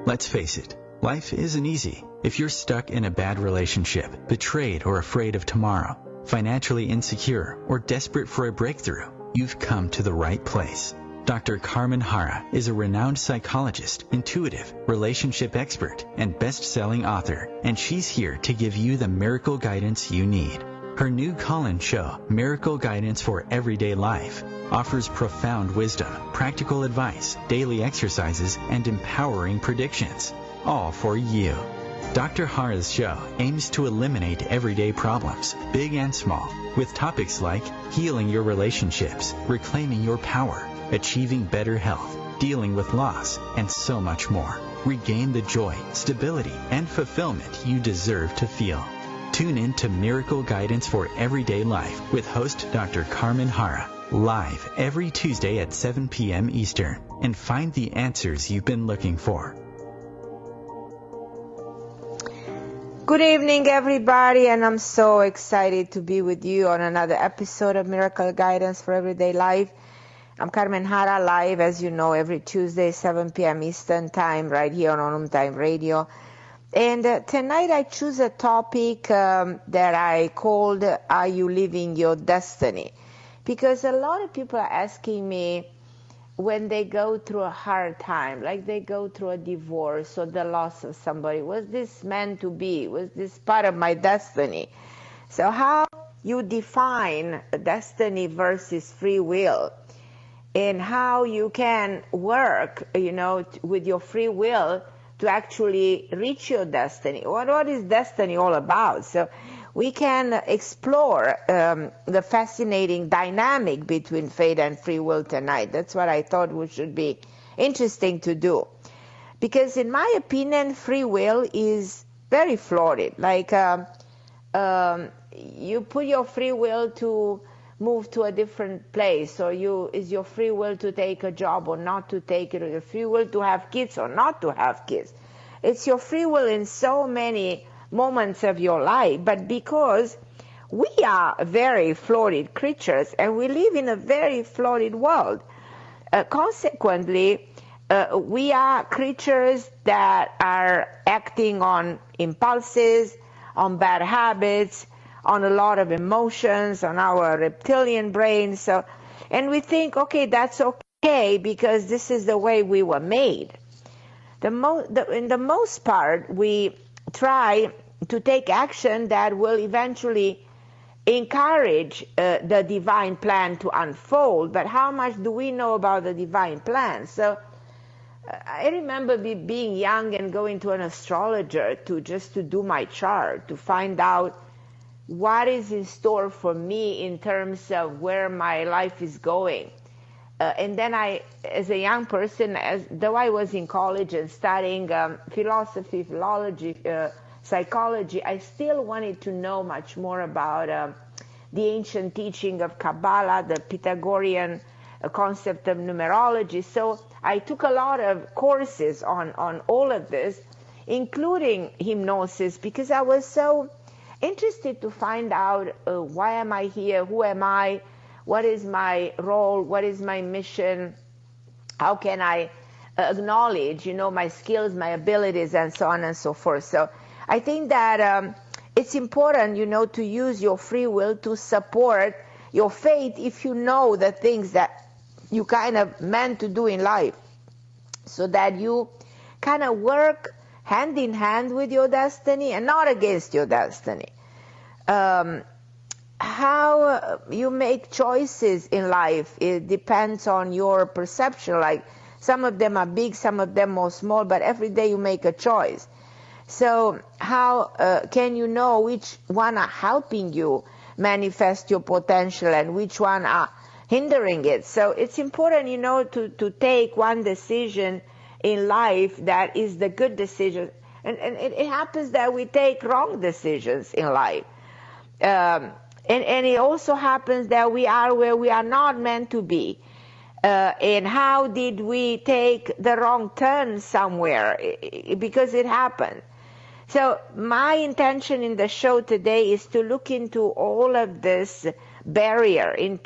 Let's face it, life isn't easy. If you're stuck in a bad relationship, betrayed or afraid of tomorrow, financially insecure, or desperate for a breakthrough, you've come to the right place. Dr. Carmen Harra is a renowned psychologist, intuitive, relationship expert, and best-selling author, and she's here to give you the miracle guidance you need. Her new call-in show, Miracle Guidance for Everyday Life, offers profound wisdom, practical advice, daily exercises, and empowering predictions, all for you. Dr. Harra's show aims to eliminate everyday problems, big and small, with topics like healing your relationships, reclaiming your power, achieving better health, dealing with loss, and so much more. Regain the joy, stability, and fulfillment you deserve to feel. Tune in to Miracle Guidance for Everyday Life with host Dr. Carmen Harra, live every Tuesday at 7 p.m. Eastern, and find the answers you've been looking for. Good evening, everybody, and I'm so excited to be with you on another episode of Miracle Guidance for Everyday Life. I'm Carmen Harra, live, as you know, every Tuesday, 7 p.m. Eastern Time, right here on OMTimes Radio. And tonight I choose a topic that I called, Are You Living Your Destiny? Because a lot of people are asking me when they go through a hard time, like they go through a divorce or the loss of somebody, was this meant to be? Was this part of my destiny? So how you define destiny versus free will, and how you can work, with your free will to actually reach your destiny. What is destiny all about? So we can explore the fascinating dynamic between fate and free will tonight. That's what I thought should be interesting to do. Because in my opinion, free will is very flawed. Like you put your free will to move to a different place, or is your free will to take a job or not to take it, or your free will to have kids or not to have kids. It's your free will in so many moments of your life, but because we are very flawed creatures and we live in a very flawed world, consequently, we are creatures that are acting on impulses, on bad habits, on a lot of emotions, on our reptilian brain. And we think, okay, that's okay because this is the way we were made. In the most part, we try to take action that will eventually encourage the divine plan to unfold. But how much do we know about the divine plan? So I remember being young and going to an astrologer to do my chart, to find out what is in store for me in terms of where my life is going. And then I, as a young person, though I was in college and studying philosophy, philology, psychology, I still wanted to know much more about the ancient teaching of Kabbalah, the Pythagorean concept of numerology. So I took a lot of courses on all of this, including hypnosis, because I was so interested to find out why am I here, who am I, what is my role, what is my mission, how can I acknowledge, my skills, my abilities, and so on and so forth. So I think that it's important, to use your free will to support your faith if you know the things that you kind of meant to do in life, so that you kind of work hand in hand with your destiny and not against your destiny. How you make choices in life, it depends on your perception. Like some of them are big, some of them are small, but every day you make a choice. So how can you know which one are helping you manifest your potential and which one are hindering it? So it's important, to take one decision in life that is the good decision. And it happens that we take wrong decisions in life. And it also happens that we are where we are not meant to be. And how did we take the wrong turn somewhere? Because it happened. So my intention in the show today is to look into all of this barrier, pay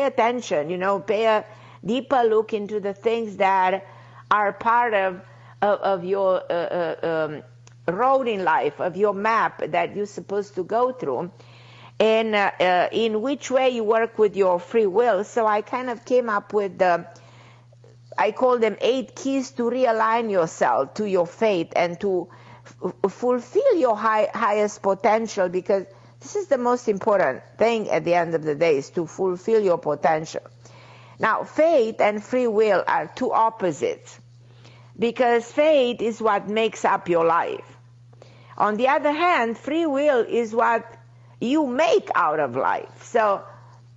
attention, pay a deeper look into the things that are part of your road in life, of your map that you're supposed to go through, and in which way you work with your free will. So I kind of came up with I call them 8 keys to realign yourself to your faith and to fulfill your highest potential, because this is the most important thing at the end of the day, is to fulfill your potential. Now, faith and free will are two opposites, because faith is what makes up your life. On the other hand, free will is what you make out of life. So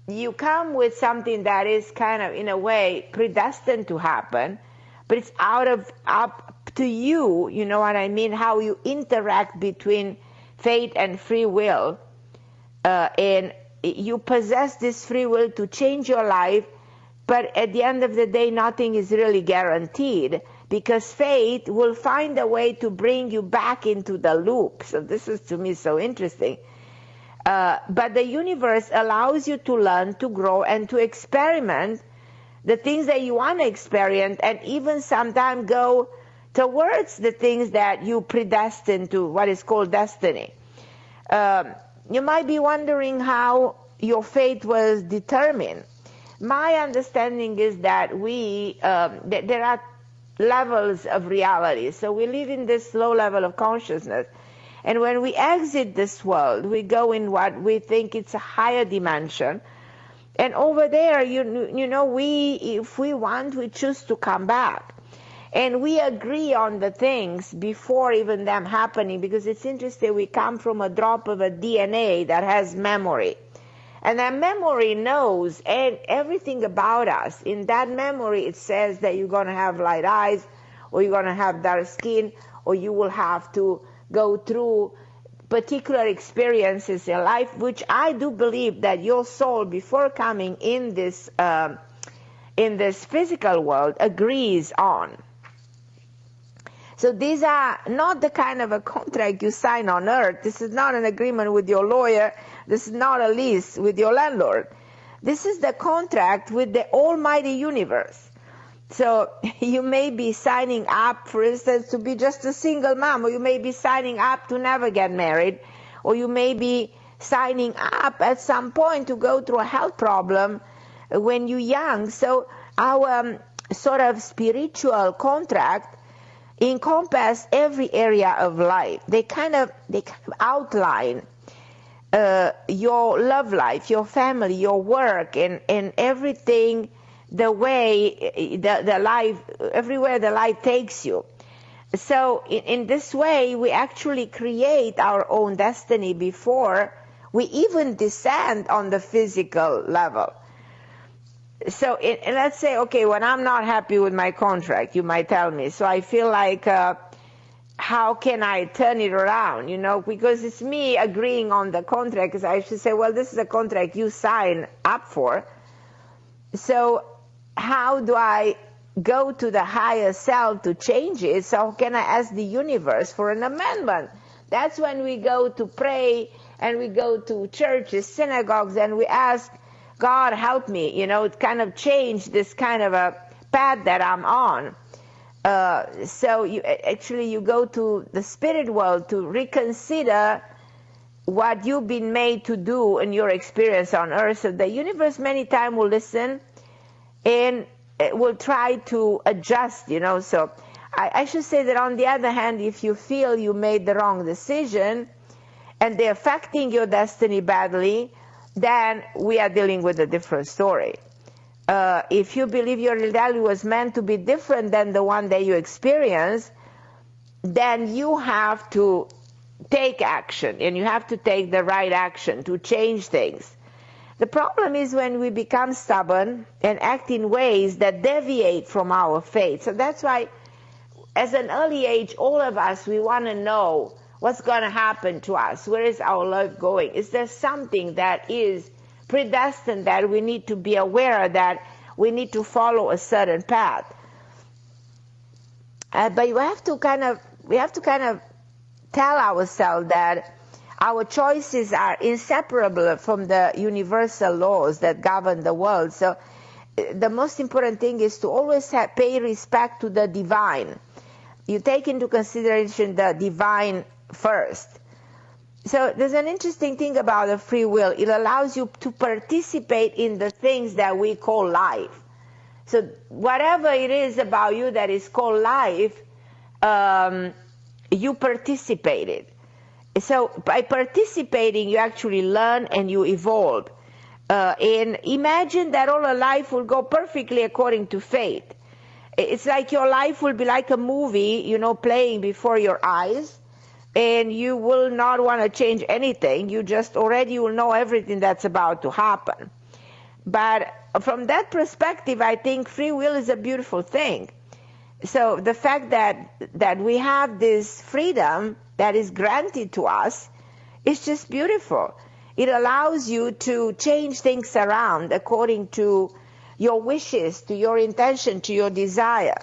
you come with something that is kind of, in a way, predestined to happen, but it's up to you, you know what I mean, how you interact between faith and free will. And you possess this free will to change your life, but at the end of the day, nothing is really guaranteed, because faith will find a way to bring you back into the loop. So this is, to me, so interesting. But the universe allows you to learn, to grow, and to experiment the things that you want to experience, and even sometimes go towards the things that you predestined to, what is called destiny. You might be wondering how your fate was determined. My understanding is that there are levels of reality. So we live in this low level of consciousness. And when we exit this world, we go in what we think it's a higher dimension. And over there, you know, if we want, we choose to come back. And we agree on the things before even them happening, because it's interesting, we come from a drop of a DNA that has memory. And that memory knows everything about us. In that memory, it says that you're going to have light eyes, or you're going to have dark skin, or you will have to go through particular experiences in life, which I do believe that your soul, before coming in this physical world, agrees on. So these are not the kind of a contract you sign on earth. This is not an agreement with your lawyer. This is not a lease with your landlord. This is the contract with the almighty universe. So you may be signing up, for instance, to be just a single mom, or you may be signing up to never get married, or you may be signing up at some point to go through a health problem when you're young. So our sort of spiritual contract encompass every area of life. They kind of outline your love life, your family, your work, and everything, the way the life, everywhere the life takes you. So in this way, we actually create our own destiny before we even descend on the physical level. So let's say, okay, when I'm not happy with my contract, you might tell me, so I feel like, how can I turn it around, you know, because it's me agreeing on the contract, because I should say, well, this is a contract you sign up for. So how do I go to the higher self to change it? So can I ask the universe for an amendment? That's when we go to pray, and we go to churches, synagogues, and we ask, God, help me, you know, kind of change this kind of a path that I'm on. So you go to the spirit world to reconsider what you've been made to do in your experience on earth. So the universe many times will listen and will try to adjust, you know. So I should say that, on the other hand, if you feel you made the wrong decision and they're affecting your destiny badly, then we are dealing with a different story. If you believe your reality was meant to be different than the one that you experienced, then you have to take action, and you have to take the right action to change things. The problem is when we become stubborn and act in ways that deviate from our faith. So that's why, as an early age, all of us, we want to know what's going to happen to us. Where is our life going? Is there something that is predestined that we need to be aware of, that we need to follow a certain path? But we have to kind of tell ourselves that our choices are inseparable from the universal laws that govern the world. So the most important thing is to always pay respect to the divine. You take into consideration the divine first. So there's an interesting thing about the free will. It allows you to participate in the things that we call life. So whatever it is about you that is called life, you participated. So by participating, you actually learn and you evolve. And imagine that all your life will go perfectly according to fate. It's like your life will be like a movie, playing before your eyes, and you will not want to change anything. You just already will know everything that's about to happen. But from that perspective, I think free will is a beautiful thing. So the fact that we have this freedom that is granted to us is just beautiful. It allows you to change things around according to your wishes, to your intention, to your desire.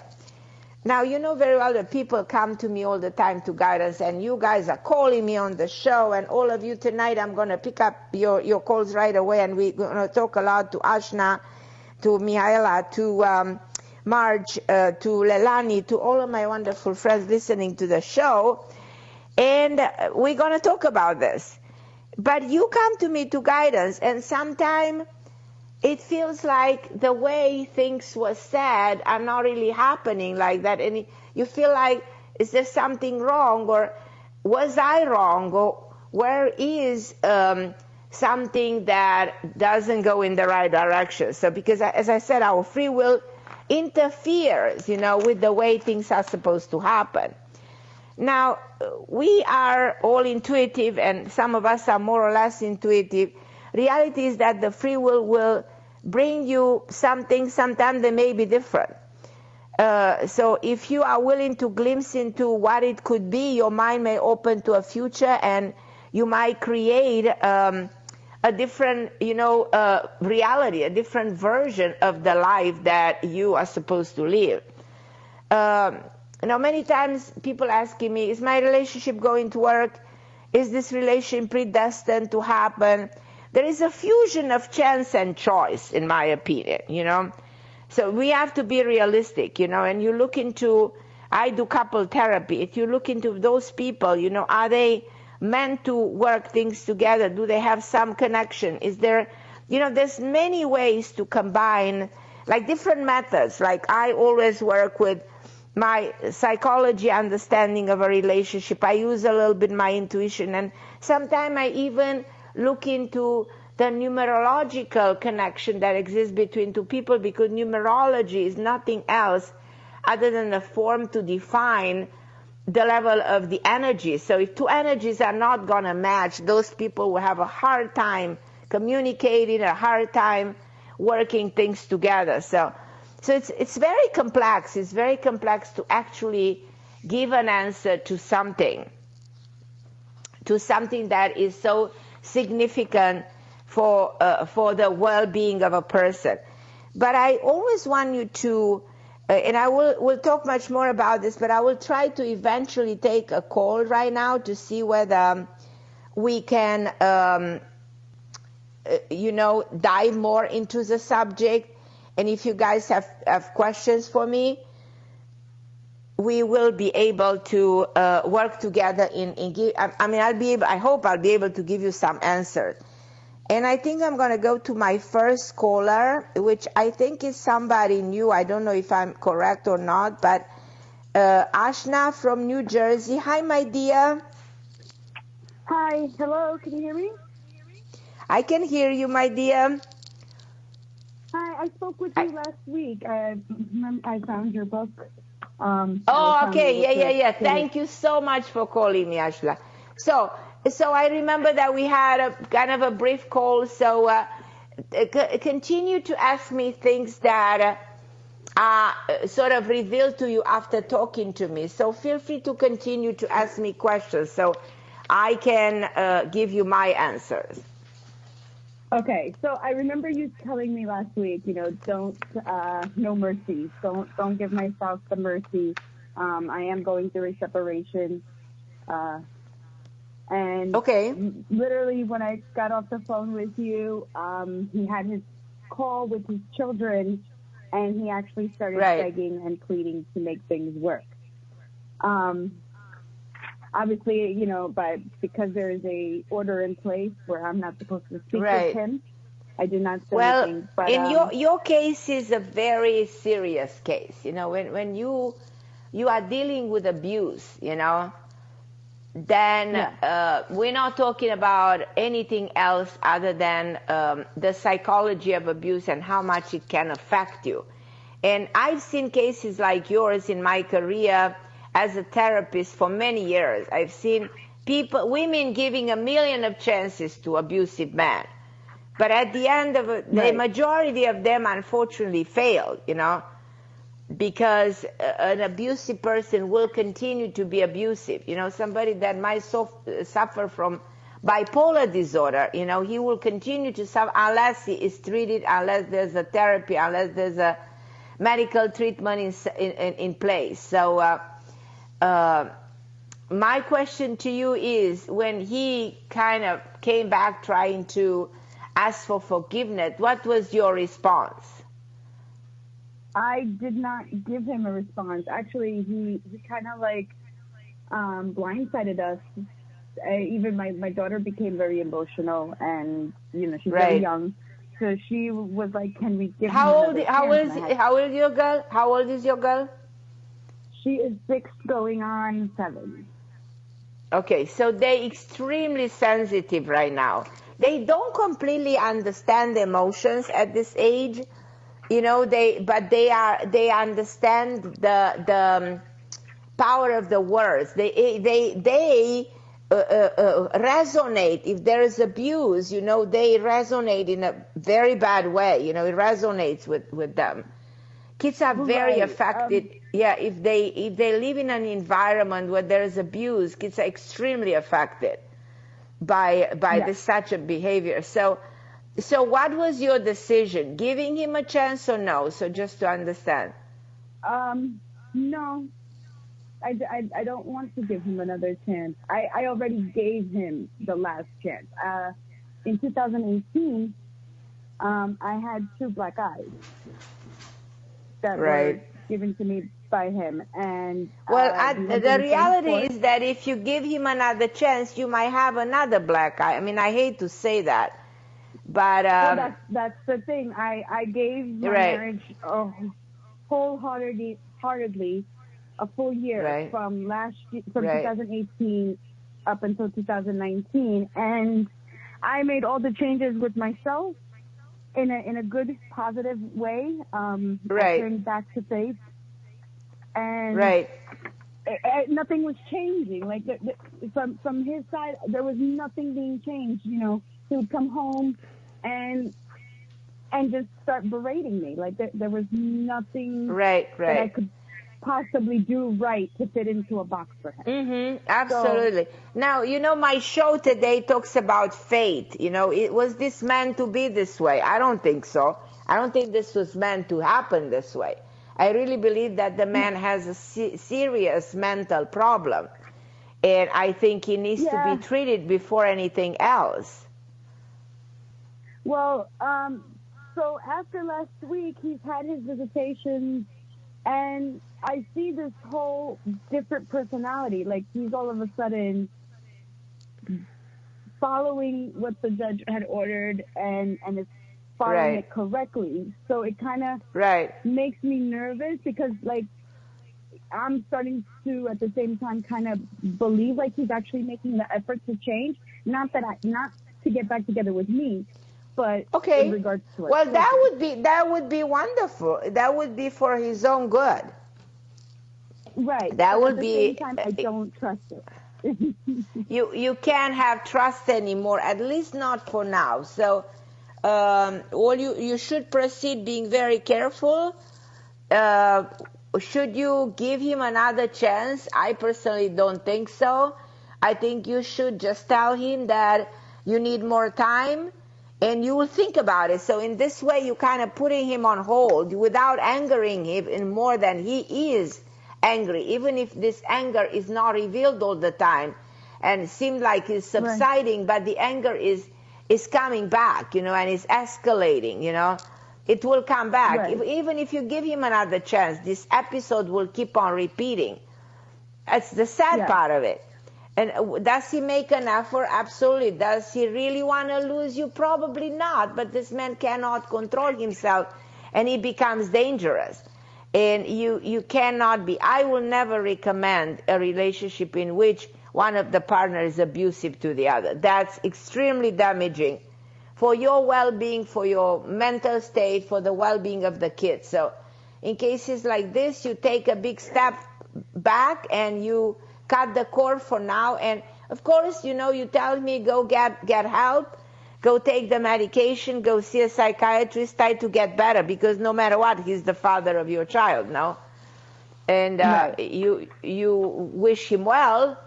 Now, you know very well that people come to me all the time to guidance, and you guys are calling me on the show, and all of you tonight, I'm going to pick up your calls right away, and we're going to talk a lot to Ashna, to Mihaela, to Marge, to Lelani, to all of my wonderful friends listening to the show, and we're going to talk about this. But you come to me to guidance, and sometimes it feels like the way things were said are not really happening like that. And you feel like, is there something wrong? Or was I wrong? Or where is something that doesn't go in the right direction? So because, as I said, our free will interferes, with the way things are supposed to happen. Now, we are all intuitive, and some of us are more or less intuitive. Reality is that the free will bring you something, sometimes they may be different. So if you are willing to glimpse into what it could be, your mind may open to a future, and you might create a different, reality, a different version of the life that you are supposed to live. Many times people asking me, is my relationship going to work? Is this relationship predestined to happen? There is a fusion of chance and choice, in my opinion, So we have to be realistic, and you look into, I do couple therapy. If you look into those people, are they meant to work things together? Do they have some connection? Is there, there's many ways to combine, like different methods. Like I always work with my psychology understanding of a relationship. I use a little bit my intuition, and sometimes I even look into the numerological connection that exists between two people, because numerology is nothing else other than a form to define the level of the energy. So if two energies are not going to match, those people will have a hard time communicating, a hard time working things together. So it's very complex. It's very complex to actually give an answer to something that is so significant for the well-being of a person. But I always want you to, and I will talk much more about this, but I will try to eventually take a call right now to see whether we can, dive more into the subject. And if you guys have questions for me, we will be able to work together in give. I hope I'll be able to give you some answers. And I think I'm going to go to my first caller, which I think is somebody new. I don't know if I'm correct or not, but Ashna from New Jersey. Hi, my dear. Hi. Hello. Can you hear me? I can hear you, my dear. Hi. I spoke with you last week. I found your book. Okay. Yeah. Thank you so much for calling me, Ashla. So I remember that we had a kind of a brief call. So continue to ask me things that sort of revealed to you after talking to me. So feel free to continue to ask me questions so I can give you my answers. Okay, so I remember you telling me last week, don't, no mercy. Don't give myself the mercy. I am going through a separation. And okay. Literally when I got off the phone with you, he had his call with his children, and he actually started begging and pleading to make things work. Obviously, you know, but because there is a order in place where I'm not supposed to speak with him, I did not say anything. But in your case is a very serious case. You know, when you are dealing with abuse, you know, then we're not talking about anything else other than the psychology of abuse and how much it can affect you. And I've seen cases like yours in my career as a therapist for many years. I've seen women giving a million of chances to abusive men. But at the end of it, the majority of them unfortunately failed, you know, because an abusive person will continue to be abusive. You know, somebody that might suffer from bipolar disorder, you know, he will continue to suffer unless he is treated, unless there's a therapy, unless there's a medical treatment in place. So my question to you is, when he kind of came back trying to ask for forgiveness, what was your response? I did not give him a response. Actually, he kind of like blindsided us. Even my daughter became very emotional, and you know, she's very young, so she was like, "Can we give him another chance?" How old is your girl? How old is your girl? She is 6 going on 7. Okay, so they're extremely sensitive right now. They don't completely understand the emotions at this age, you know. They understand the power of the words. They resonate if there is abuse. You know, they resonate in a very bad way. You know, it resonates with them. Kids are very affected. If they live in an environment where there is abuse, kids are extremely affected by this such a behavior. So what was your decision? Giving him a chance or no? So just to understand. No, I don't want to give him another chance. I already gave him the last chance. In 2018, I had 2 black eyes that were given to me by him. And the reality is that if you give him another chance, you might have another black eye. I mean, I hate to say that, but that's the thing. I gave my marriage wholeheartedly a full year from 2018 up until 2019, and I made all the changes with myself in a good, positive way. I turned back to faith, and nothing was changing. Like from his side, there was nothing being changed. You know, he would come home and just start berating me. Like there was nothing that I could possibly do right to fit into a box for him. Absolutely. So, now, you know, my show today talks about fate. You know, was this meant to be this way? I don't think so. I don't think this was meant to happen this way. I really believe that the man has a serious mental problem, and I think he needs to be treated before anything else. Well, so after last week, he's had his visitations, and I see this whole different personality. Like, he's all of a sudden following what the judge had ordered and is following it correctly. So it kind of makes me nervous because, like, I'm starting to, at the same time, kind of believe like he's actually making the effort to change. Not to get back together with me, but in regards to well, that would be wonderful. That would be for his own good. Right. That but would at the be. Same time, I don't trust it. You can't have trust anymore, at least not for now. So, you should proceed being very careful. Should you give him another chance? I personally don't think so. I think you should just tell him that you need more time, and you will think about it. So in this way, you're kind of putting him on hold without angering him in more than he is angry, even if this anger is not revealed all the time and seems like it's subsiding, but the anger is coming back, you know, and it's escalating, you know. It will come back. Right. Even if you give him another chance, this episode will keep on repeating. That's the sad part of it. And does he make an effort? Absolutely. Does he really want to lose you? Probably not. But this man cannot control himself, and he becomes dangerous. And you cannot be. I will never recommend a relationship in which one of the partners is abusive to the other. That's extremely damaging for your well-being, for your mental state, for the well-being of the kids. So in cases like this, you take a big step back and you cut the cord for now. And of course, you tell me go get help, go take the medication, go see a psychiatrist, try to get better, because no matter what, he's the father of your child, no? And you wish him well,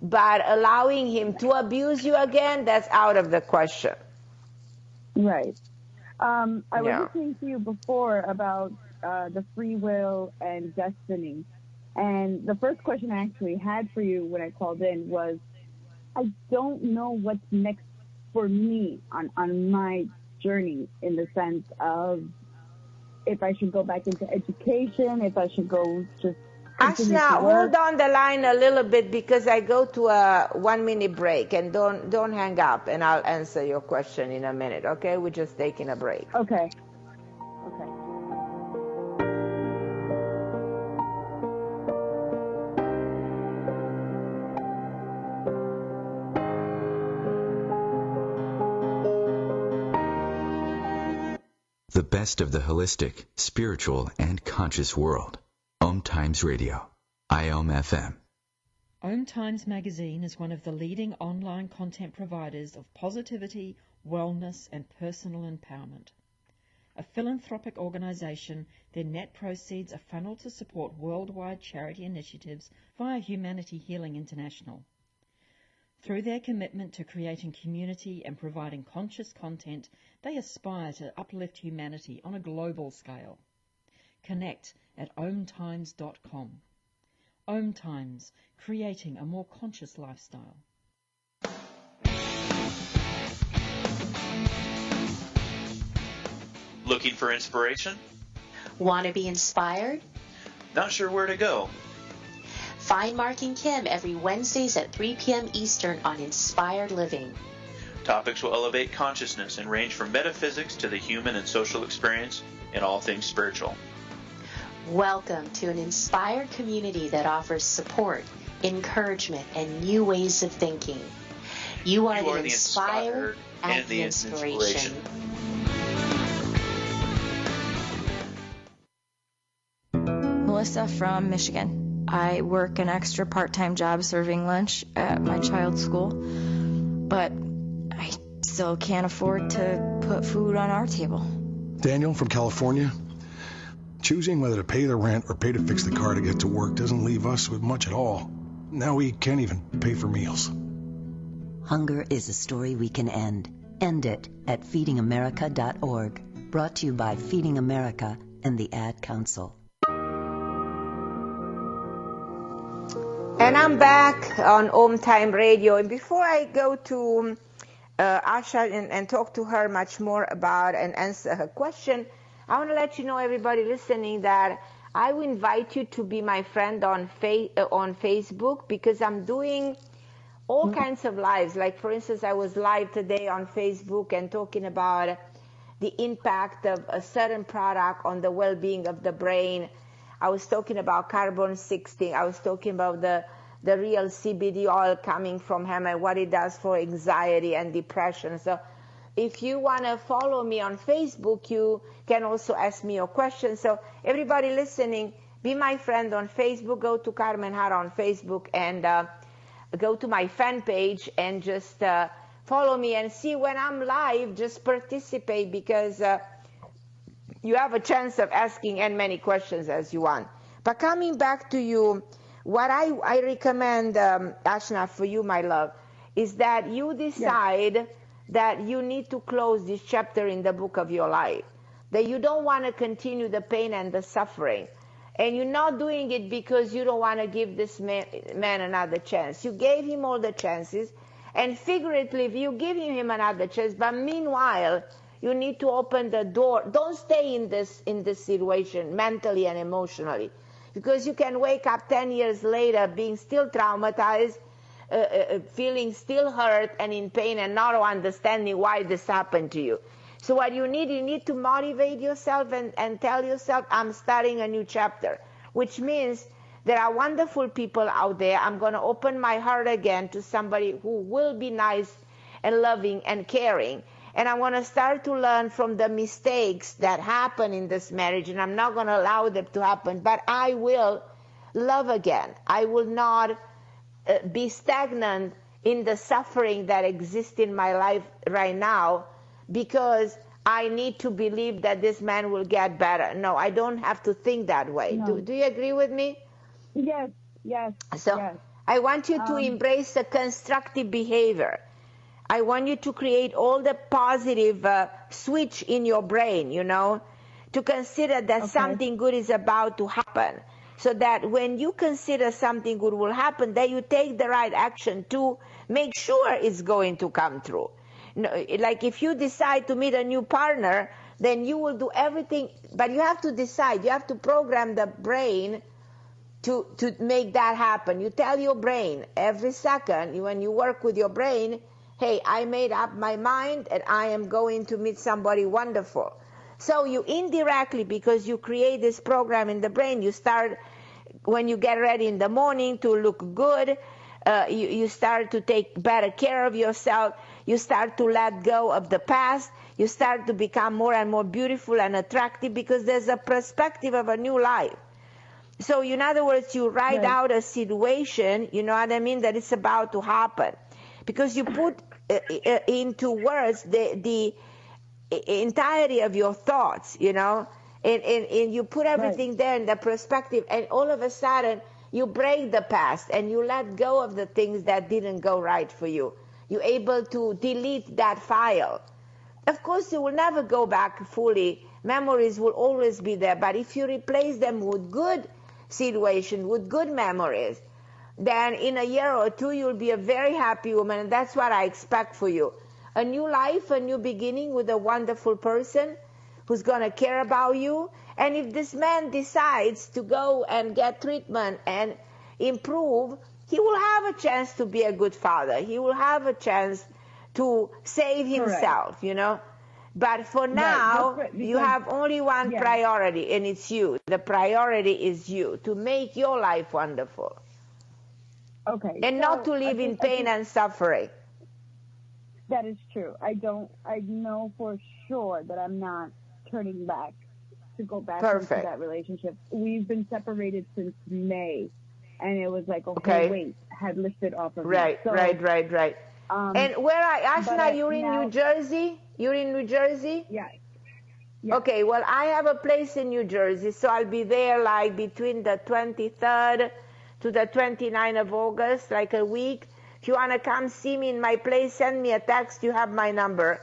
but allowing him to abuse you again, that's out of the question. Right. I was listening to you before about the free will and destiny. And the first question I actually had for you when I called in was, I don't know what's next for me on my journey, in the sense of if I should go back into education, if I should go just continue to work. Hold on the line a little bit, because I go to a 1-minute break, and don't hang up, and I'll answer your question in a minute, okay? We're just taking a break. Okay. The best of the holistic, spiritual, and conscious world. OMTimes Radio. IOM FM. OMTimes magazine is one of the leading online content providers of positivity, wellness, and personal empowerment. A philanthropic organization, their net proceeds are funneled to support worldwide charity initiatives via Humanity Healing International. Through their commitment to creating community and providing conscious content, they aspire to uplift humanity on a global scale. Connect at omtimes.com. OMTimes, creating a more conscious lifestyle. Looking for inspiration? Want to be inspired? Not sure where to go? Find Mark and Kim every Wednesdays at 3 p.m. Eastern on Inspired Living. Topics will elevate consciousness and range from metaphysics to the human and social experience and all things spiritual. Welcome to an inspired community that offers support, encouragement, and new ways of thinking. You are the inspired and the inspiration. Melissa from Michigan. I work an extra part-time job serving lunch at my child's school, but I still can't afford to put food on our table. Daniel from California. Choosing whether to pay the rent or pay to fix the car to get to work doesn't leave us with much at all. Now we can't even pay for meals. Hunger is a story we can end. End it at feedingamerica.org. Brought to you by Feeding America and the Ad Council. And I'm back on OMTime Radio. And before I go to Asha and talk to her much more about and answer her question, I want to let you know, everybody listening, that I will invite you to be my friend on Facebook, because I'm doing all kinds of lives. Like, for instance, I was live today on Facebook and talking about the impact of a certain product on the well-being of the brain. I was talking about carbon 16. I was talking about the real CBD oil coming from hemp and what it does for anxiety and depression. So if you want to follow me on Facebook, you can also ask me your questions. So everybody listening, be my friend on Facebook. Go to Carmen Harra on Facebook and go to my fan page and just follow me and see when I'm live. Just participate, because you have a chance of asking as many questions as you want. But coming back to you, what I recommend, Ashna, for you, my love, is that you decide that you need to close this chapter in the book of your life, that you don't want to continue the pain and the suffering. And you're not doing it because you don't want to give this man another chance. You gave him all the chances, and figuratively, you're giving him another chance, but meanwhile, You need to open the door. Don't stay in this situation mentally and emotionally, because you can wake up 10 years later being still traumatized, feeling still hurt and in pain and not understanding why this happened to you. So what you need to motivate yourself and tell yourself, I'm starting a new chapter, which means there are wonderful people out there. I'm going to open my heart again to somebody who will be nice and loving and caring. And I want to start to learn from the mistakes that happen in this marriage, and I'm not going to allow them to happen, but I will love again. I will not be stagnant in the suffering that exists in my life right now because I need to believe that this man will get better. No, I don't have to think that way. No. Do you agree with me? Yes. So yes. I want you to embrace the constructive behavior. I want you to create all the positive switch in your brain, to consider that something good is about to happen. So that when you consider something good will happen, then you take the right action to make sure it's going to come true. Like if you decide to meet a new partner, then you will do everything, but you have to decide. You have to program the brain to make that happen. You tell your brain every second when you work with your brain, hey, I made up my mind and I am going to meet somebody wonderful. So you indirectly, because you create this program in the brain, you start, when you get ready in the morning to look good, you start to take better care of yourself. You start to let go of the past. You start to become more and more beautiful and attractive because there's a perspective of a new life. So in other words, you write out a situation, you know what I mean, that is about to happen. Because you put into words the entirety of your thoughts, and you put everything there in the perspective, and all of a sudden you break the past and you let go of the things that didn't go right for you. You're able to delete that file. Of course, you will never go back fully. Memories will always be there, but if you replace them with good situations, with good memories, then in a year or two you'll be a very happy woman, and that's what I expect for you. A new life, a new beginning with a wonderful person who's going to care about you. And if this man decides to go and get treatment and improve, he will have a chance to be a good father. He will have a chance to save himself, But for now, you have only one priority, and it's you. The priority is you, to make your life wonderful. Okay. And not to live in pain and suffering. That is true. I know for sure that I'm not turning back to go back into that relationship. We've been separated since May, and it was like, okay, wait, had lifted off of me. Right. And where Ashna, you're in New Jersey? You're in New Jersey? Yeah. Okay, well, I have a place in New Jersey, so I'll be there like between the 23rd to the 29th of August, like a week. If you want to come see me in my place, send me a text. You have my number.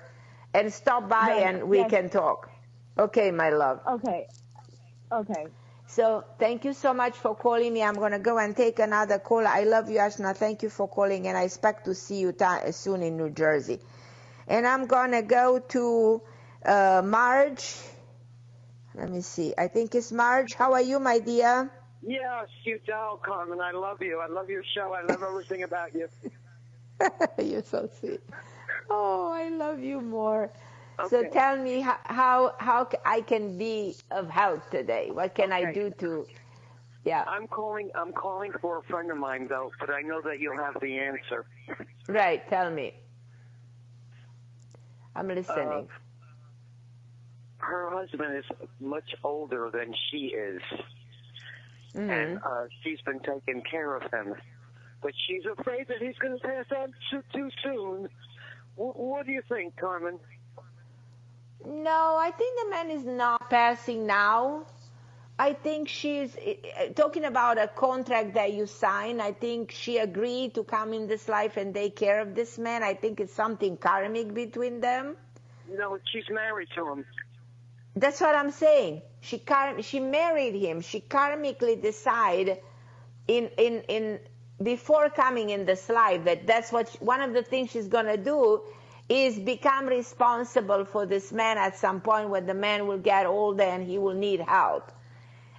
And stop by and we can talk. Okay, my love. Okay. So thank you so much for calling me. I'm going to go and take another call. I love you, Ashna. Thank you for calling, and I expect to see you soon in New Jersey. And I'm going to go to Marge. Let me see. I think it's Marge. How are you, my dear? Yes, you tell, Carmen. I love you. I love your show. I love everything about you. You're so sweet. Oh, I love you more. Okay. So tell me how I can be of help today. What can I do to? Yeah. I'm calling for a friend of mine though, but I know that you'll have the answer. Right. Tell me. I'm listening. Her husband is much older than she is. Mm-hmm. And she's been taking care of him. But she's afraid that he's going to pass on too soon. What do you think, Carmen? No, I think the man is not passing now. I think she's talking about a contract that you sign. I think she agreed to come in this life and take care of this man. I think it's something karmic between them. No, she's married to him. That's what I'm saying. She married him. She karmically decided in before coming in this life that's what one of the things she's gonna do is become responsible for this man at some point when the man will get older and he will need help.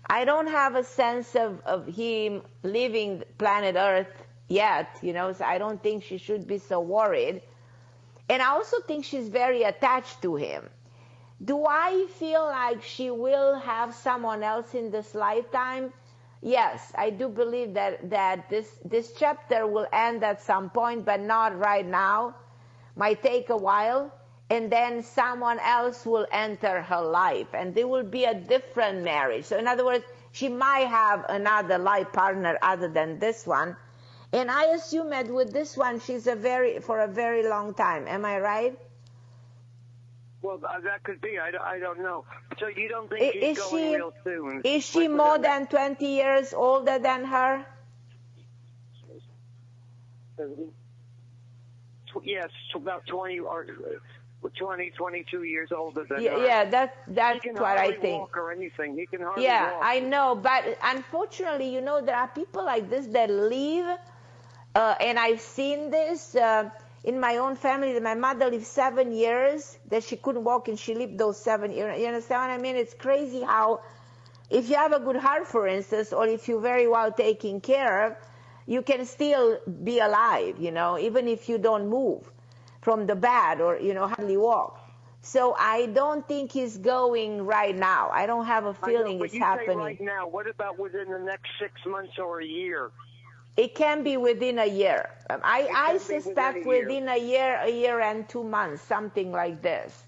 I don't have a sense of him leaving planet Earth yet, so I don't think she should be so worried. And I also think she's very attached to him. Do I feel like she will have someone else in this lifetime? Yes, I do believe that this chapter will end at some point, but not right now. Might take a while, and then someone else will enter her life, and there will be a different marriage. So in other words, she might have another life partner other than this one. And I assume that with this one, she's for a very long time. Am I right? Well, that could be. I don't know. So you don't think she's going real soon? Is she more than 20 years older than her? Yes, about 20 or 22 years older than her. Yeah, that's what I think. He can walk or anything. He can hardly walk. I know, but unfortunately, there are people like this that leave, and I've seen this in my own family. My mother lived 7 years that she couldn't walk, and she lived those 7 years. You understand what I mean? It's crazy how, if you have a good heart, for instance, or if you're very well taken care of, you can still be alive, even if you don't move from the bed or, hardly walk. So I don't think he's going right now. I don't have a feeling it's happening. Say right now. What about within the next 6 months or a year? It can be within a year. I suspect within a year and 2 months, something like this.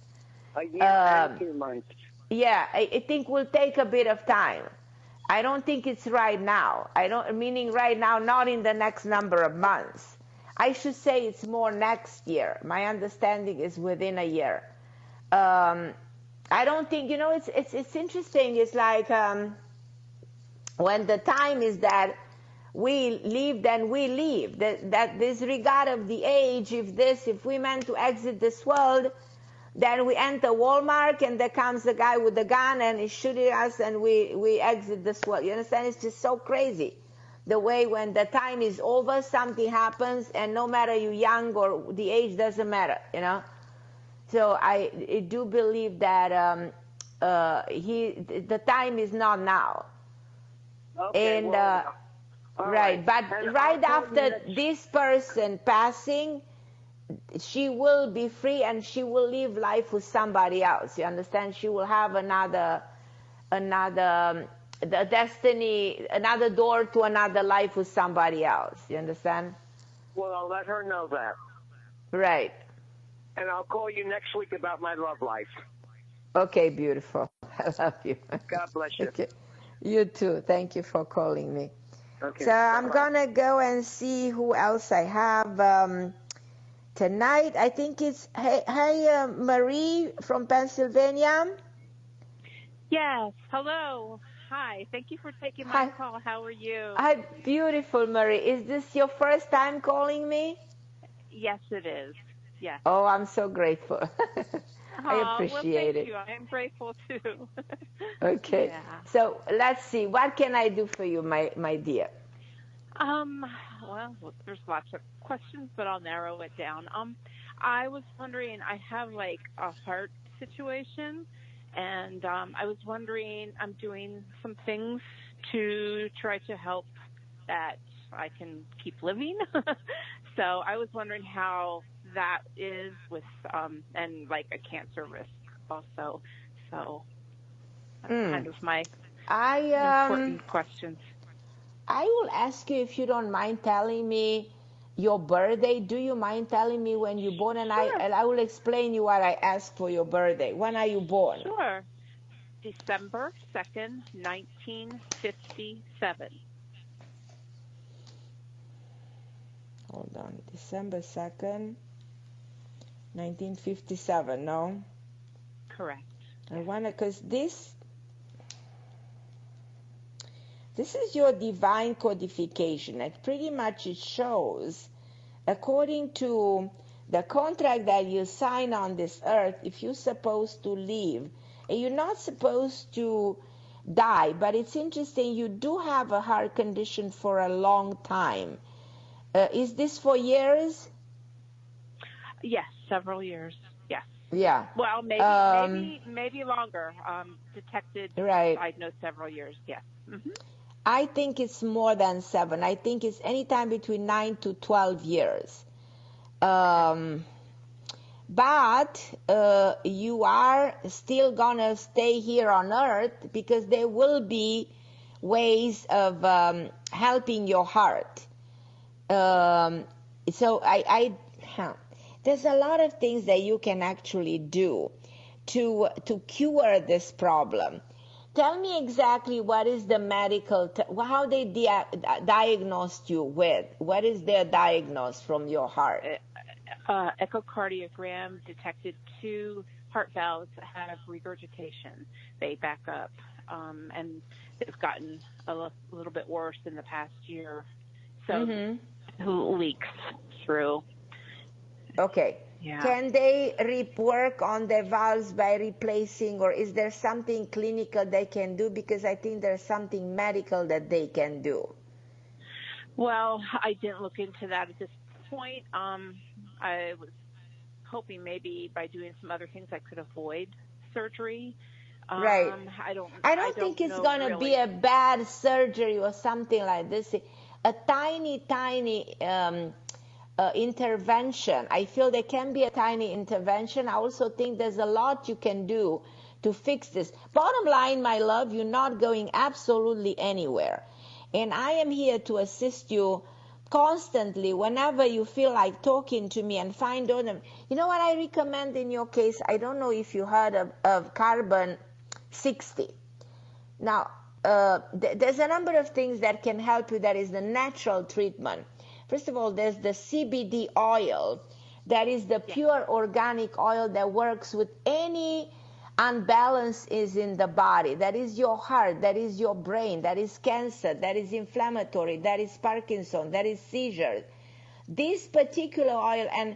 A year and 2 months. Yeah, I think will take a bit of time. I don't think it's right now. Meaning right now, not in the next number of months. I should say it's more next year. My understanding is within a year. I don't think, it's interesting. It's like when the time is that we leave, then we leave. That disregard of the age, if we meant to exit this world, then we enter Walmart, and there comes a guy with a gun, and he's shooting us, and we exit this world. You understand? It's just so crazy. The way when the time is over, something happens, and no matter you're young or the age doesn't matter, So I do believe that the time is not now. Okay, and right. But and right after this person passing, she will be free and she will live life with somebody else. You understand? She will have another the destiny, another door to another life with somebody else. You understand? Well, I'll let her know that. Right. And I'll call you next week about my love life. Okay, beautiful. I love you. God bless you. Okay. You too. Thank you for calling me. Okay. So I'm going to go and see who else I have. Tonight, I think it's, hey, Marie from Pennsylvania. Yes. Hello. Hi. Thank you for taking my call. How are you? Hi, beautiful Marie. Is this your first time calling me? Yes, it is. Yes. Oh, I'm so grateful. I appreciate it. Well, thank you. I am grateful too. Okay. Yeah. So let's see. What can I do for you, my dear? Well, there's lots of questions, but I'll narrow it down. I was wondering, I have like a heart situation, and I was wondering, I'm doing some things to try to help that I can keep living. So I was wondering how that is with, and like a cancer risk also. So that's kind of my important questions. I will ask you if you don't mind telling me your birthday. Do you mind telling me when you're born? And sure. I will explain you what I asked for your birthday. When are you born? Sure. December 2nd, 1957. Hold on. December 2nd, 1957, no? Correct. I want to, because this is your divine codification. And pretty much it shows, according to the contract that you sign on this earth, if you're supposed to live, and you're not supposed to die, but it's interesting, you do have a heart condition for a long time. Is this for years? Yes, several years. Yes. Yeah. Well, maybe longer. Detected, right. diagnosed several years. Yes. Mm-hmm. I think it's more than 7. I think it's anytime between 9 to 12 years. But you are still gonna stay here on Earth because there will be ways of helping your heart. So there's a lot of things that you can actually do to cure this problem. Tell me exactly what is the medical, how they diagnosed you with. What is their diagnosis from your heart? Echocardiogram detected 2 heart valves that have regurgitation. They back up, and it's gotten a little bit worse in the past year. So leaks through. Okay. Yeah. Can they work on the valves by replacing, or is there something clinical they can do? Because I think there's something medical that they can do. Well, I didn't look into that at this point. I was hoping maybe by doing some other things I could avoid surgery. Right. I don't think it's going to be a bad surgery or something like this. A tiny intervention. I feel there can be a tiny intervention. I also think there's a lot you can do to fix this. Bottom line, my love, you're not going absolutely anywhere. And I am here to assist you constantly whenever you feel like talking to me and find out them. You know what I recommend in your case? I don't know if you heard of carbon 60. Now, there's a number of things that can help you. That is the natural treatment. First of all, there's the CBD oil. That is the pure organic oil that works with any unbalance is in the body. That is your heart, that is your brain, that is cancer, that is inflammatory, that is Parkinson, that is seizures. This particular oil, and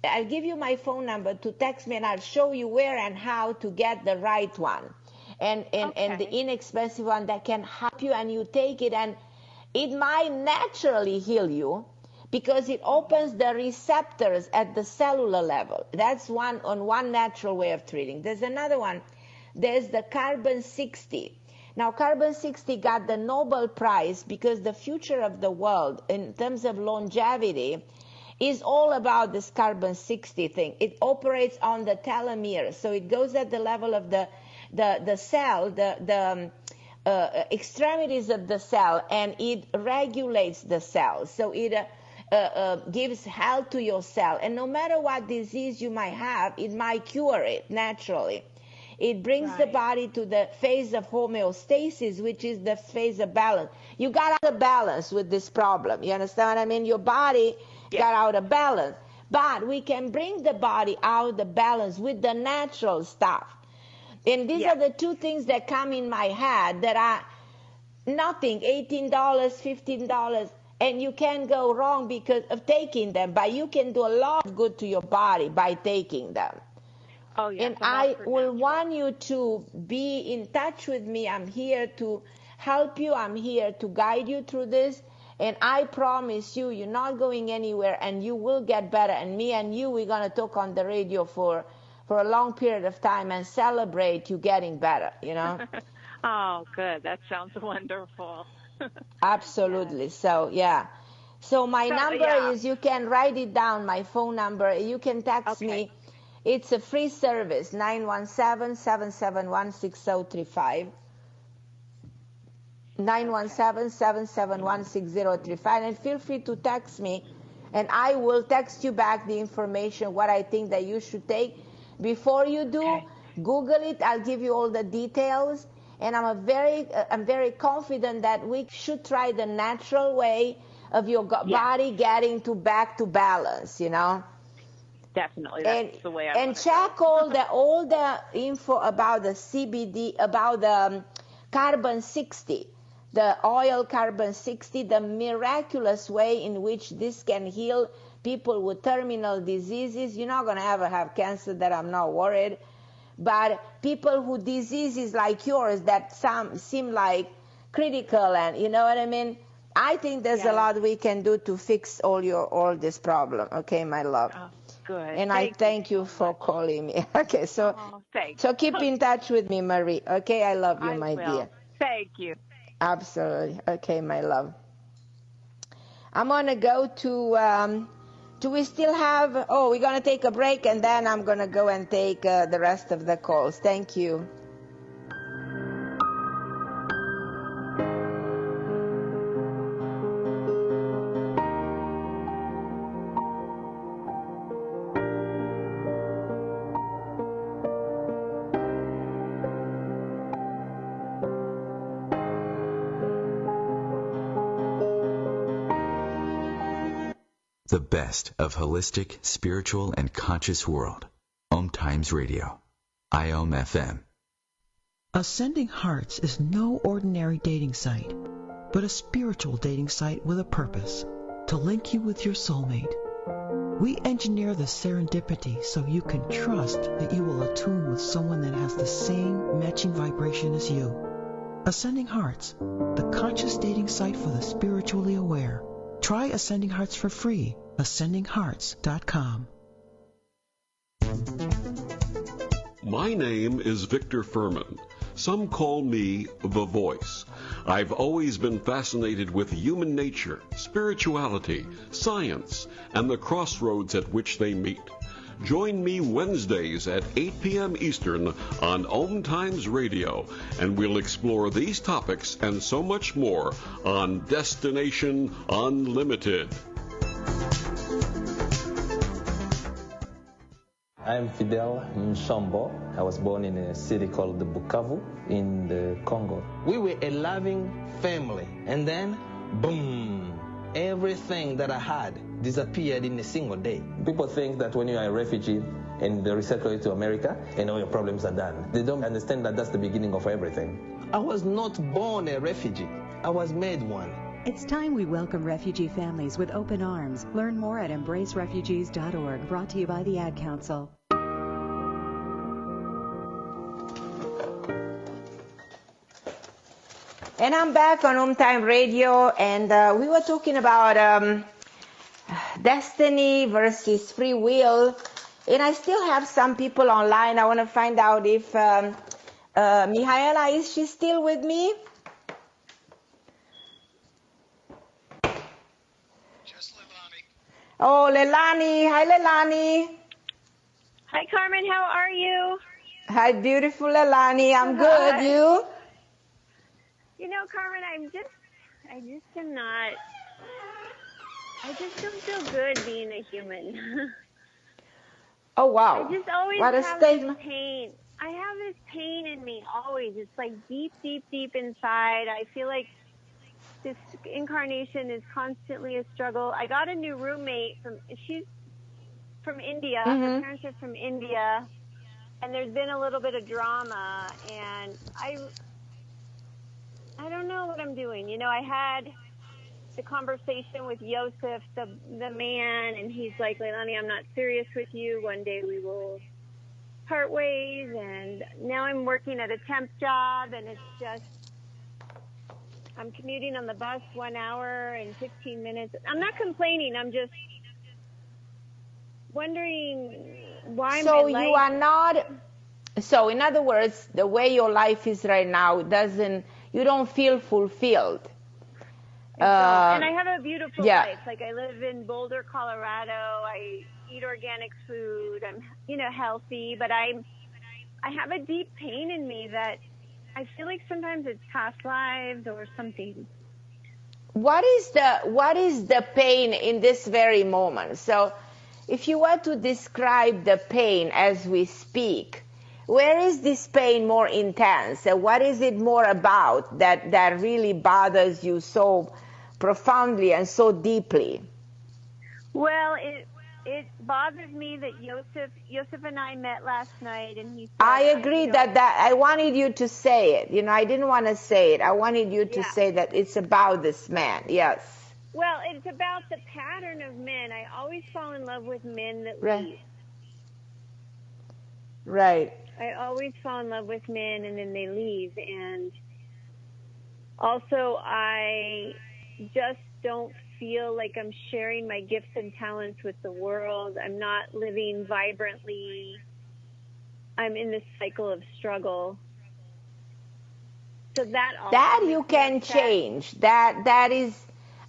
I'll give you my phone number to text me and I'll show you where and how to get the right one. And the inexpensive one that can help you, and you take it and it might naturally heal you because it opens the receptors at the cellular level. That's one natural way of treating. There's another one. There's the carbon 60. Now, carbon 60 got the Nobel Prize because the future of the world in terms of longevity is all about this carbon 60 thing. It operates on the telomere, so it goes at the level of the cell, the extremities of the cell, and it regulates the cell. So it gives health to your cell. And no matter what disease you might have, it might cure it naturally. It brings the body to the phase of homeostasis, which is the phase of balance. You got out of balance with this problem. You understand what I mean? Your body got out of balance. But we can bring the body out of balance with the natural stuff. And these are the two things that come in my head that are nothing, $18, $15, and you can't go wrong because of taking them. But you can do a lot of good to your body by taking them. Oh, yeah. And I will want you to be in touch with me. I'm here to help you. I'm here to guide you through this. And I promise you, you're not going anywhere, and you will get better. And me and you, we're going to talk on the radio for a long period of time and celebrate you getting better, you know? Oh, good. That sounds wonderful. Absolutely. So, yeah. So my number is, you can write it down, my phone number. You can text me. It's a free service, 917-771-6035. 917-771-6035. And feel free to text me, and I will text you back the information, what I think that you should take. Before you do, Google it. I'll give you all the details. And I'm very confident that we should try the natural way of your body getting back to balance, you know? Definitely. That's the way I And check all the info about the CBD, about the carbon 60, the oil carbon 60, the miraculous way in which this can heal people with terminal diseases. You're not going to ever have cancer, that I'm not worried. But people who diseases like yours that seem like critical, and you know what I mean? I think there's a lot we can do to fix all this problem. Okay, my love. Good. And I thank you for calling me. Okay, so thanks. So keep in touch with me, Marie. Okay, I love you, my dear. Thank you. Absolutely. Okay, my love. I'm going to go to, do we still have, we're going to take a break and then I'm going to go and take the rest of the calls. Thank you. The best of holistic, spiritual, and conscious world. OMTimes Radio. IOM FM. Ascending Hearts is no ordinary dating site, but a spiritual dating site with a purpose, to link you with your soulmate. We engineer the serendipity so you can trust that you will attune with someone that has the same matching vibration as you. Ascending Hearts, the conscious dating site for the spiritually aware. Try Ascending Hearts for free. AscendingHearts.com. My name is Victor Furman. Some call me the Voice. I've always been fascinated with human nature, spirituality, science, and the crossroads at which they meet. Join me Wednesdays at 8 p.m. Eastern on OMTimes Radio, and we'll explore these topics and so much more on Destination Unlimited. I'm Fidel Nsombo. I was born in a city called Bukavu in the Congo. We were a loving family, and then, boom, everything that I had disappeared in a single day. People think that when you are a refugee and they resettle you to America and all your problems are done. They don't understand that that's the beginning of everything. I was not born a refugee. I was made one. It's time we welcome refugee families with open arms. Learn more at embracerefugees.org, brought to you by the Ad Council. And I'm back on OMTime Radio, and we were talking about destiny versus free will. And I still have some people online. I want to find out if Mihaela, is she still with me? Oh, Leilani. Hi, Leilani. Hi, Carmen. How are you? Hi, beautiful Leilani. I'm good. You? You know, Carmen, I just don't feel good being a human. Oh, wow. I just always have this pain. I have this pain in me always. It's like deep, deep, deep inside. I feel like this incarnation is constantly a struggle. I got a new roommate she's from India. Mm-hmm. Her parents are from India, and there's been a little bit of drama, and I don't know what I'm doing. You know, I had the conversation with Yosef, the man, and he's like, Leilani, I'm not serious with you. One day we will part ways, and now I'm working at a temp job, and it's just, I'm commuting on the bus 1 hour and 15 minutes. I'm not complaining. I'm just wondering why so my life... you are not... So, in other words, the way your life is right now, you don't feel fulfilled. And I have a beautiful life. Like, I live in Boulder, Colorado. I eat organic food. I'm, healthy. But I have a deep pain in me that I feel like sometimes it's past lives or something. What is the pain in this very moment? So, if you were to describe the pain as we speak, where is this pain more intense? What is it more about that really bothers you so profoundly and so deeply? Well, it bothers me that Yosef and I met last night, and he said, I agree that I wanted you to say it. I didn't want to say it. I wanted you to say that it's about this man. Yes. Well, it's about the pattern of men. I always fall in love with men that leave. Right. I always fall in love with men and then they leave. And also, I just don't feel like I'm sharing my gifts and talents with the world. I'm not living vibrantly. I'm in this cycle of struggle. So that you can change. That is,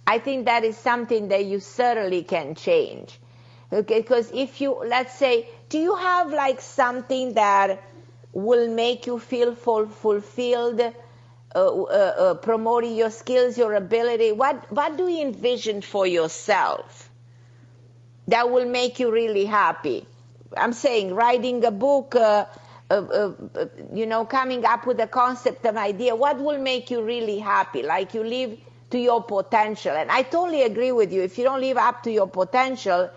I think that is something that you certainly can change. Okay, because if you, let's say, do you have like something that will make you feel fulfilled, promoting your skills, your ability? What do you envision for yourself that will make you really happy? I'm saying writing a book, coming up with a concept, an idea. What will make you really happy? Like you live to your potential. And I totally agree with you. If you don't live up to your potential,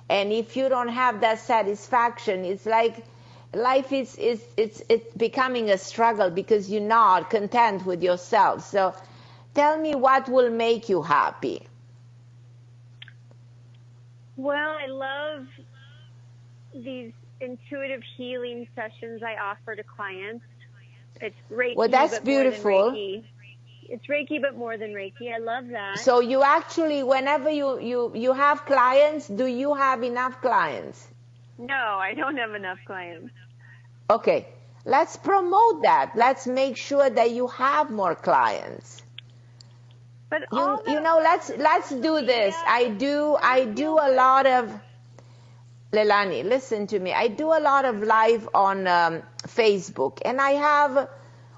and if you don't have that satisfaction, it's like life it's becoming a struggle because you're not content with yourself. So tell me what will make you happy. Well, I love these intuitive healing sessions I offer to clients. It's Reiki, well, that's but beautiful. More than Reiki. It's Reiki, but more than Reiki. I love that. So you actually, whenever you have clients, do you have enough clients? No, I don't have enough clients. Okay, let's promote that. Let's make sure that you have more clients. But let's do this. I do a lot of, Leilani, listen to me. I do a lot of live on Facebook, and I have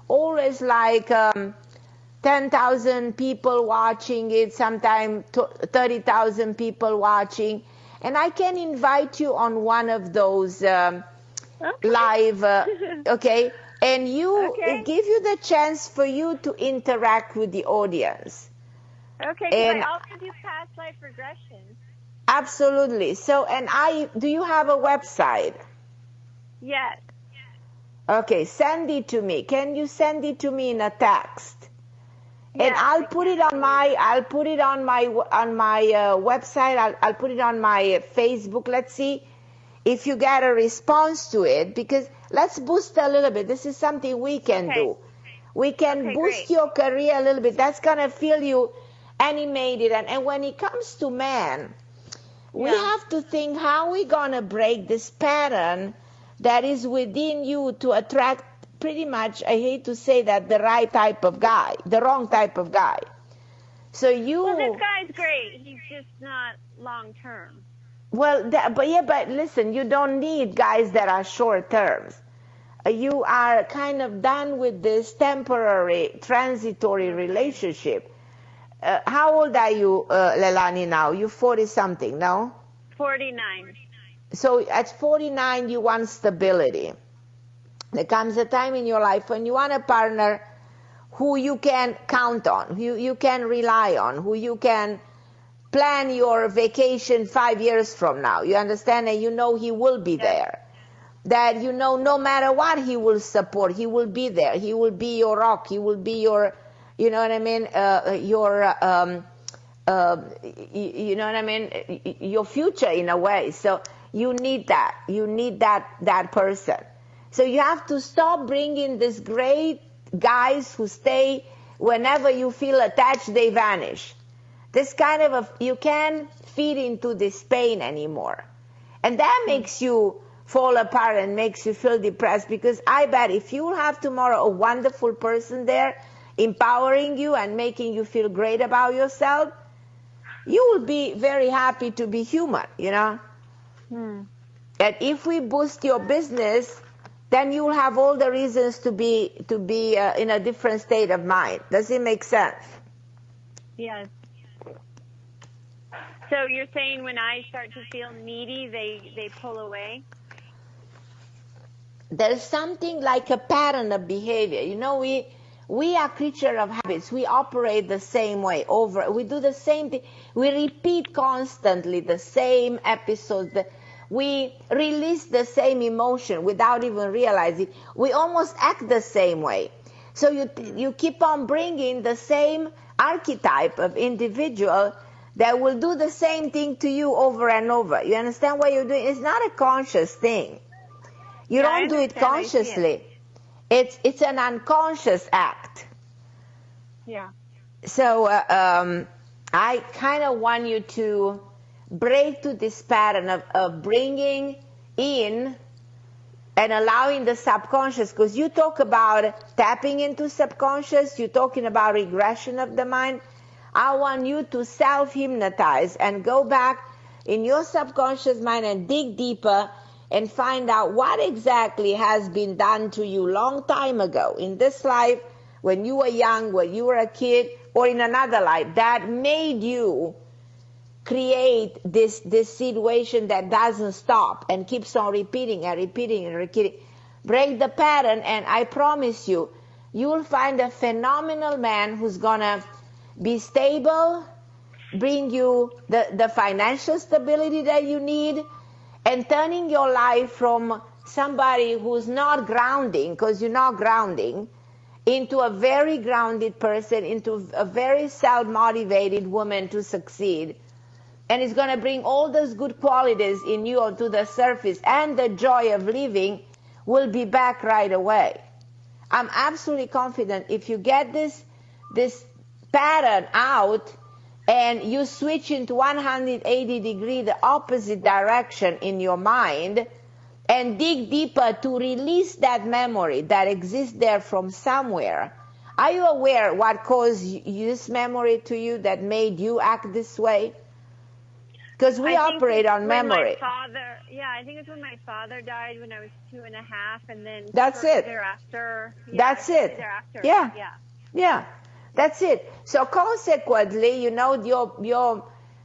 always like 10,000 people watching it, sometimes 30,000 people watching, and I can invite you on one of those live, okay? And it gives you the chance for you to interact with the audience. Okay, and I also do past life regression. Absolutely. So, do you have a website? Yes. Okay, send it to me. Can you send it to me in a text? And I'll put it on my website. I'll put it on my Facebook. Let's see if you get a response to it, because let's boost a little bit. This is something we can do. We can boost your career a little bit. That's gonna feel you animated. And when it comes to men, we have to think how we're gonna break this pattern that is within you to attract pretty much, I hate to say that, the right type of guy, the wrong type of guy. So Well, this guy's great. He's just not long term. Well, but listen, you don't need guys that are short terms. You are kind of done with this temporary, transitory relationship. How old are you, Leilani, now? You're 40-something, no? 49. So at 49, you want stability. There comes a time in your life when you want a partner who you can count on, who you can rely on, who you can plan your vacation 5 years from now. You understand? And you know he will be there. That you know no matter what he will support, he will be there. He will be your rock. He will be your, you know what I mean, you know what I mean, your future in a way. So you need that. You need that person. So you have to stop bringing these great guys who stay whenever you feel attached, they vanish. This kind of you can't feed into this pain anymore. And that makes you fall apart and makes you feel depressed, because I bet if you have tomorrow a wonderful person there empowering you and making you feel great about yourself, you will be very happy to be human, you know? And if we boost your business, then you will have all the reasons to be in a different state of mind. Does it make sense? Yes. So you're saying when I start to feel needy, they pull away? There's something like a pattern of behavior. You know, we are creatures of habits. We operate the same way we do the same thing. We repeat constantly the same episodes. We release the same emotion without even realizing. We almost act the same way. So you keep on bringing the same archetype of individual that will do the same thing to you over and over. You understand what you're doing? It's not a conscious thing. You don't do it consciously. It's an unconscious act. Yeah. So I kind of want you to break to this pattern of bringing in and allowing the subconscious, because you talk about tapping into subconscious, you're talking about regression of the mind. I want you to self-hypnotize and go back in your subconscious mind and dig deeper and find out what exactly has been done to you long time ago in this life, when you were young, when you were a kid, or in another life, that made you create this situation that doesn't stop and keeps on repeating and repeating and repeating. Break the pattern, and I promise you, you will find a phenomenal man who's gonna be stable, bring you the financial stability that you need, and turning your life from somebody who's not grounding, because you're not grounding, into a very grounded person, into a very self-motivated woman to succeed. And it's going to bring all those good qualities in you onto the surface, and the joy of living will be back right away. I'm absolutely confident if you get this pattern out and you switch into 180 degree the opposite direction in your mind and dig deeper to release that memory that exists there from somewhere. Are you aware what caused this memory to you that made you act this way? Because we operate on memory. I think it's when my father died when I was 2.5, and then that's it. Thereafter. That's it. Thereafter. Yeah. That's it. So consequently, your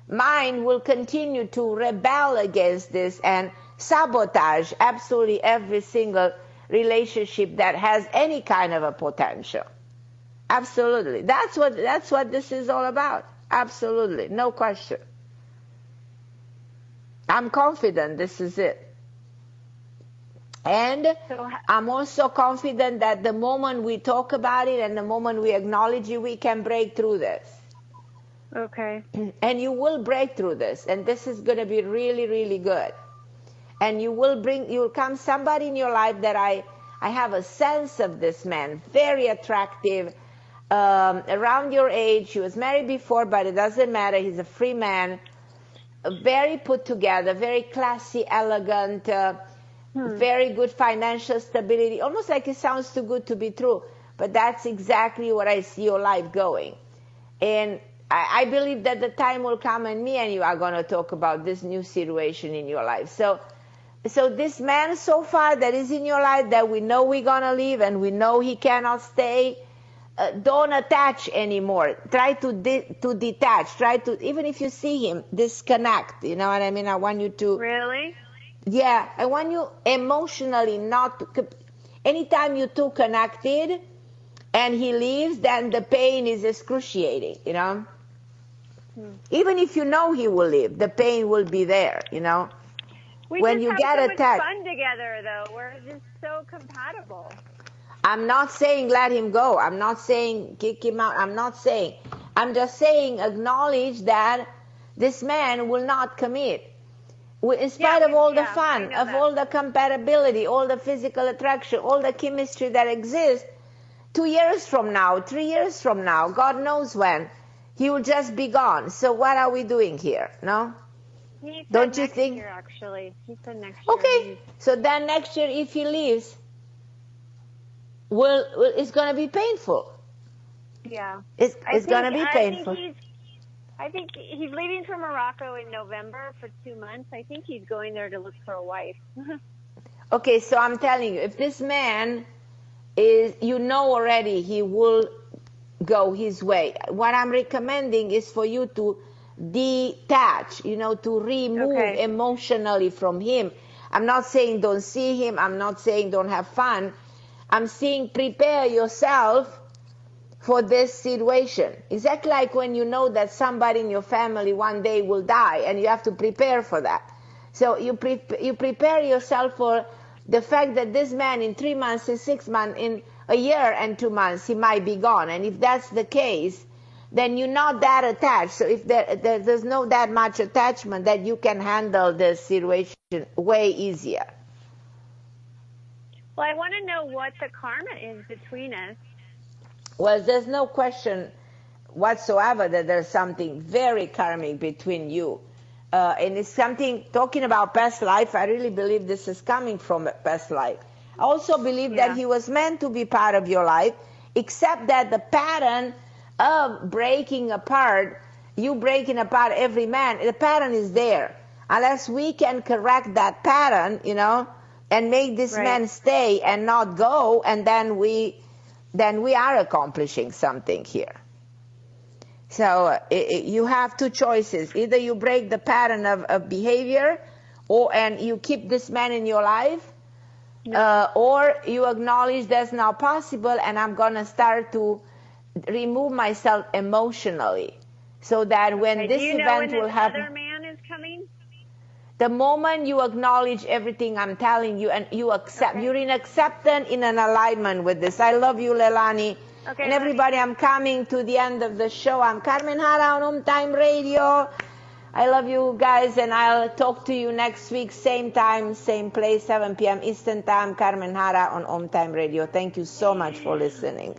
mind will continue to rebel against this and sabotage absolutely every single relationship that has any kind of a potential. Absolutely. That's what this is all about. Absolutely. No question. I'm confident this is it. And I'm also confident that the moment we talk about it and the moment we acknowledge it, we can break through this. Okay. And you will break through this, and this is going to be really, really good. And you will come somebody in your life that I have a sense of this man, very attractive, around your age. He was married before, but it doesn't matter. He's a free man, very put together, very classy, elegant, very good financial stability. Almost like it sounds too good to be true, but that's exactly what I see your life going. And I believe that the time will come and me and you are going to talk about this new situation in your life. So this man so far that is in your life that we know we're going to leave and we know he cannot stay, don't attach anymore. Try to detach. Try to, even if you see him, disconnect. You know what I mean? I want you to... Really? Yeah, I want you emotionally not to... Anytime you're too connected and he leaves, then the pain is excruciating, you know? Even if you know he will leave, the pain will be there, you know? When you get attached. We just have so much fun together, though. We're just so compatible. I'm not saying let him go. I'm not saying kick him out. I'm not saying. I'm just saying acknowledge that this man will not commit. In spite of all the fun, of all the compatibility, all the physical attraction, all the chemistry that exists, 2 years from now, 3 years from now, God knows when, he will just be gone. So what are we doing here? No? Don't you think? Year, actually. He said next year. Okay. So then next year, if he leaves, it's going to be painful. Yeah. It's going to be painful. I think he's leaving for Morocco in November for 2 months. I think he's going there to look for a wife. Okay, so I'm telling you, if this man is, you know already he will go his way. What I'm recommending is for you to detach, you know, to remove emotionally from him. I'm not saying don't see him. I'm not saying don't have fun. I'm saying prepare yourself for this situation. Exactly like when you know that somebody in your family one day will die and you have to prepare for that. So you prepare yourself for the fact that this man in 3 months, in 6 months, in a year and 2 months, he might be gone. And if that's the case, then you're not that attached. So if there's no that much attachment, that you can handle this situation way easier. Well, I want to know what the karma is between us. Well, there's no question whatsoever that there's something very karmic between you. And it's something, talking about past life, I really believe this is coming from a past life. I also believe that he was meant to be part of your life, except that the pattern of breaking apart, you breaking apart every man, the pattern is there. Unless we can correct that pattern, you know, and make this man stay and not go, and then we are accomplishing something here. So you have two choices. Either you break the pattern of behavior, and you keep this man in your life, or you acknowledge that's not possible, and I'm going to start to remove myself emotionally, so that when this event will happen. Other man is coming? The moment you acknowledge everything I'm telling you and you accept, you're in acceptance, in an alignment with this. I love you, Leilani. Okay, and everybody, I'm coming to the end of the show. I'm Carmen Harra on OMTime Radio. I love you guys, and I'll talk to you next week, same time, same place, 7 p.m. Eastern Time. Carmen Harra on OMTime Radio. Thank you so much for listening.